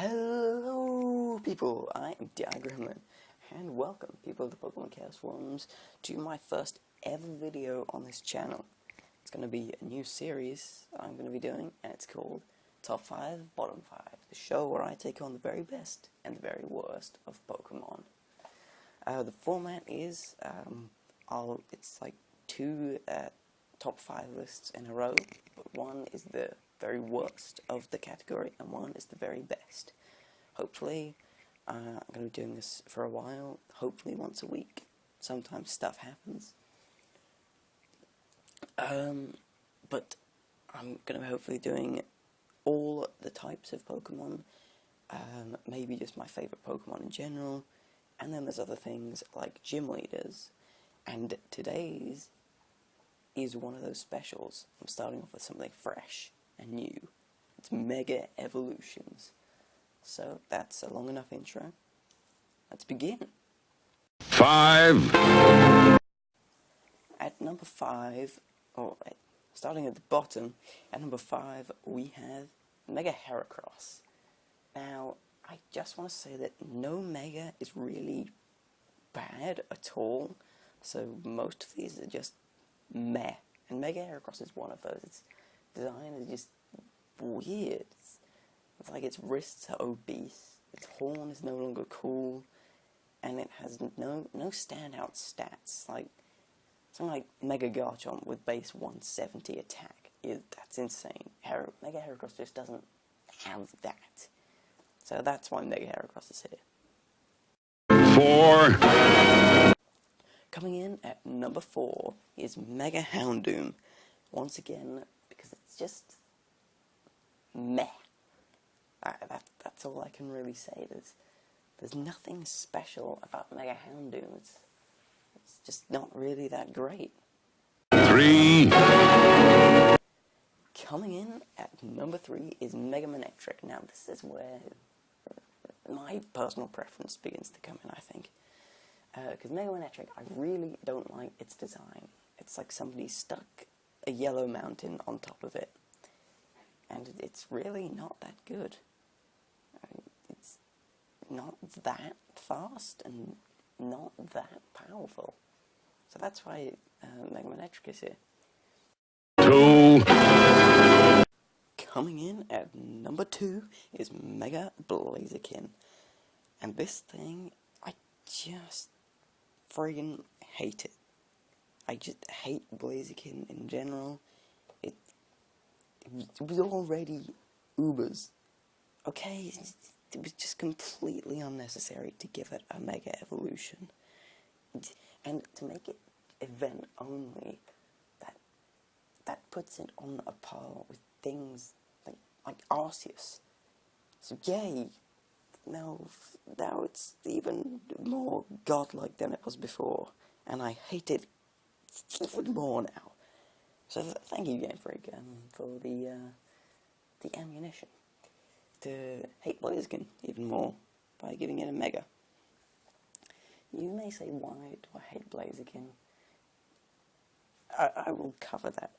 Hello people, I am D.I Gremlin, and welcome people of the Pokemon Chaos Forums to my first ever video on this channel. It's going to be a new series I'm going to be doing, and it's called Top 5, Bottom 5, the show where I take on the very best and the very worst of Pokemon. The format is, it's like two top 5 lists in a row, but one is the very worst of the category, and one is the very best. Hopefully, I'm going to be doing this for a while, hopefully once a week. Sometimes stuff happens. But I'm going to be hopefully doing all the types of Pokemon, maybe just my favourite Pokemon in general, and then there's other things like gym leaders, and today's is one of those specials. I'm starting off with something fresh and new. It's Mega Evolutions. So that's a long enough intro. Let's begin. 5. At number 5, starting at the bottom, at number 5 we have Mega Heracross. Now, I just want to say that no Mega is really bad at all, so most of these are just meh. And Mega Heracross is one of those. Its design is just weird. It's like its wrists are obese, its horn is no longer cool, and it has no standout stats. Like something like Mega Garchomp with base 170 attack. That's insane. Mega Heracross just doesn't have that. So that's why Mega Heracross is here. 4. Coming in at number 4 is Mega Houndoom. Once again, because it's just meh. That's all I can really say. There's nothing special about Mega Houndoom. It's just not really that great. 3. Coming in at number 3 is Mega Manectric. Now this is where my personal preference begins to come in, I think. Because Mega Manectric, I really don't like its design. It's like somebody stuck a yellow mountain on top of it. And it's really not that good. It's not that fast and not that powerful. So that's why Mega Manectric is here. 2. Coming in at number 2 is Mega Blaziken. And this thing, I just friggin' hate it. I just hate Blaziken in general. It was already Ubers. Okay, it was just completely unnecessary to give it a Mega Evolution. And to make it event only, that puts it on a par with things like Arceus. So yay! Now it's even more godlike than it was before, and I hate it even more now. So thank you, Game Freak, for the ammunition to hate Blaziken even more by giving it a Mega. You may say, why do I hate Blaziken? I will cover that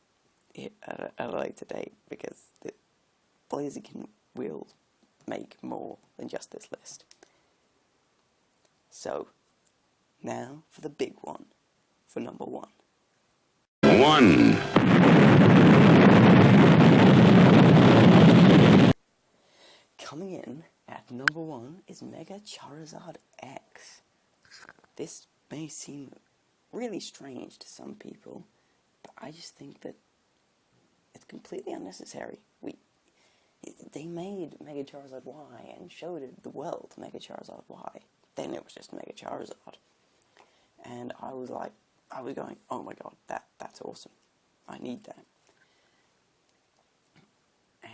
at a later date, because Blaziken will make more than just this list. So, now for the big one, for number 1. 1. Coming in at number 1 is Mega Charizard X. This may seem really strange to some people, but I just think that it's completely unnecessary. They made Mega Charizard Y and showed it the world, Mega Charizard Y. Then it was just Mega Charizard. And I was going, oh my god, that's awesome. I need that.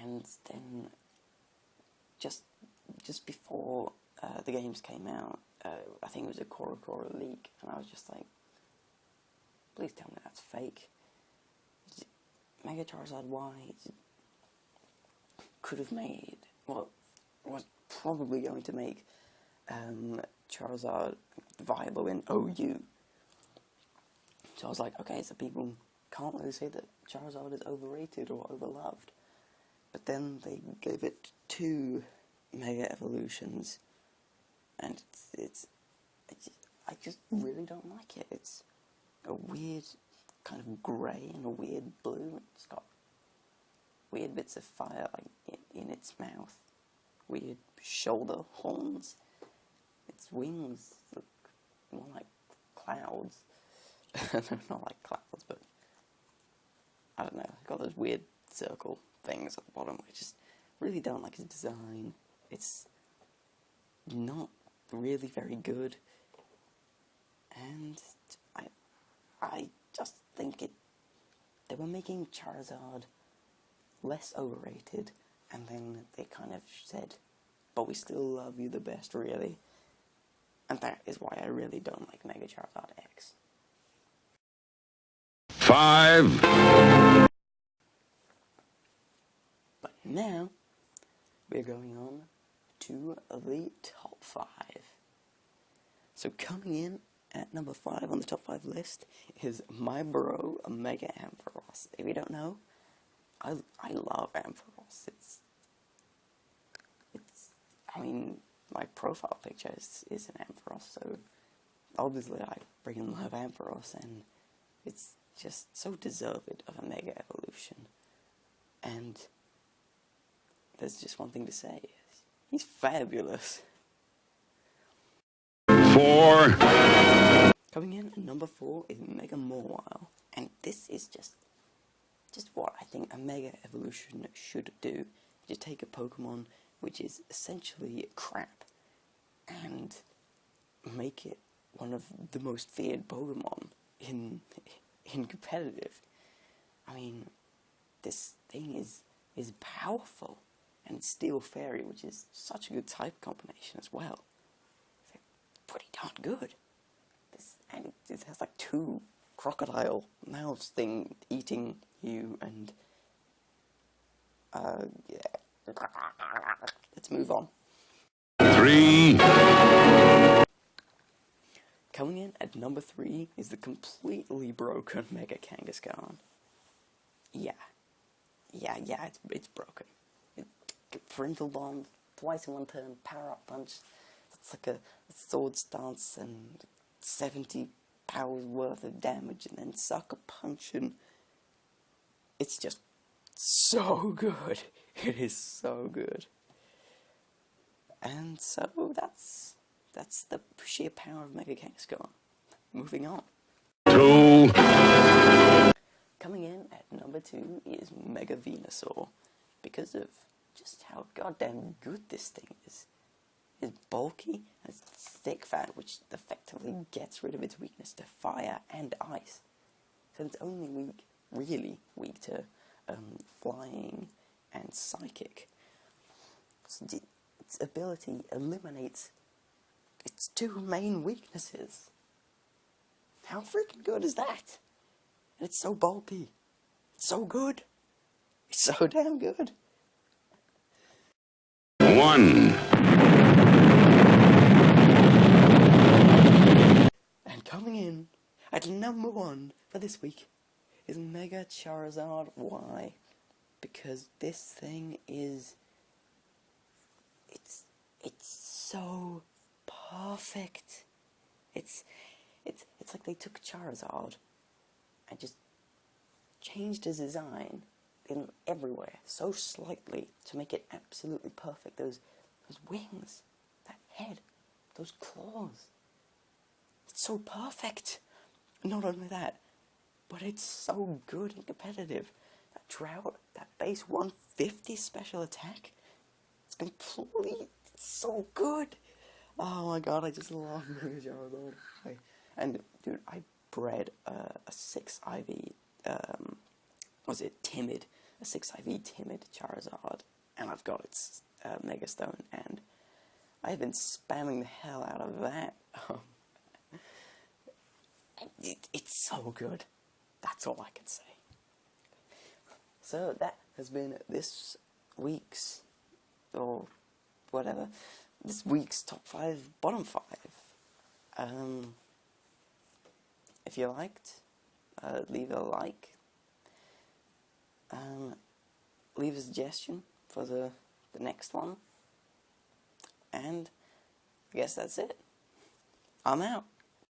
And then just before the games came out, I think it was a Cora leak, and I was just like, please tell me that's fake. Mega Charizard Y could have made, well, was probably going to make Charizard viable in OU. So I was like, okay, so people can't really say that Charizard is overrated or overloved. But then they gave it 2 Mega Evolutions, and I just really don't like it. It's a weird kind of grey and a weird blue. It's got weird bits of fire like in its mouth, weird shoulder horns. Its wings look more like clouds. Not like clouds, but I don't know. It's got those weird circle things at the bottom. I just really don't like its design. It's not really very good, and I just think they were making Charizard less overrated, and then they kind of said, but we still love you the best, really. And that is why I really don't like Mega Charizard X. 5. But now, we're going on to the top 5. So coming in at number 5 on the top 5 list is my bro, Mega Ampharos. If you don't know, I love Ampharos. It's I mean, my profile picture is an Ampharos, so obviously I freaking love Ampharos, and it's just so deserved of a Mega Evolution. And there's just one thing to say, he's fabulous. 4. Coming in at number 4 is Mega Mawile, and this is just what I think a Mega Evolution should do. You take a Pokemon which is essentially crap and make it one of the most feared Pokemon in competitive. I mean, this thing is powerful, and Steel Fairy, which is such a good type combination as well. It's like pretty darn good. And it has like 2 crocodile mouths thing eating you, and yeah. Let's move on. 3. Coming in at number 3 is the completely broken Mega Kangas Gone. Yeah, it's broken. Parental Bond, twice in one turn, Power Up Punch. It's like a Sword Stance and 70 powers worth of damage, and then Sucker Punch, and it's just so good. It is so good. And so that's the sheer power of Mega Kangas Gone. Moving on. 2. Coming in at number 2 is Mega Venusaur, because of just how goddamn good this thing is. It's bulky, and it's thick fat, which effectively gets rid of its weakness to fire and ice. So it's only really weak to flying and psychic. So its ability eliminates its 2 main weaknesses. How freaking good is that? And it's so bulky. It's so good. It's so damn good. 1. And coming in at number 1 for this week is Mega Charizard Y, because this thing is it's so perfect. It's like they took Charizard and just changed his design in everywhere so slightly to make it absolutely perfect. Those wings, that head, those claws. It's so perfect. Not only that, but it's so good and competitive. That Drought, that base 150 special attack, it's completely so good. Oh my god, I just love Mega Charizard. And dude, I bred a 6 IV, Timid? A 6 IV Timid Charizard, and I've got its Mega Stone, and I've been spamming the hell out of that. It's so good. That's all I can say. So that has been this week's, or whatever, this week's top 5, bottom 5. If you liked, leave a like. Leave a suggestion for the next one. And I guess that's it. I'm out.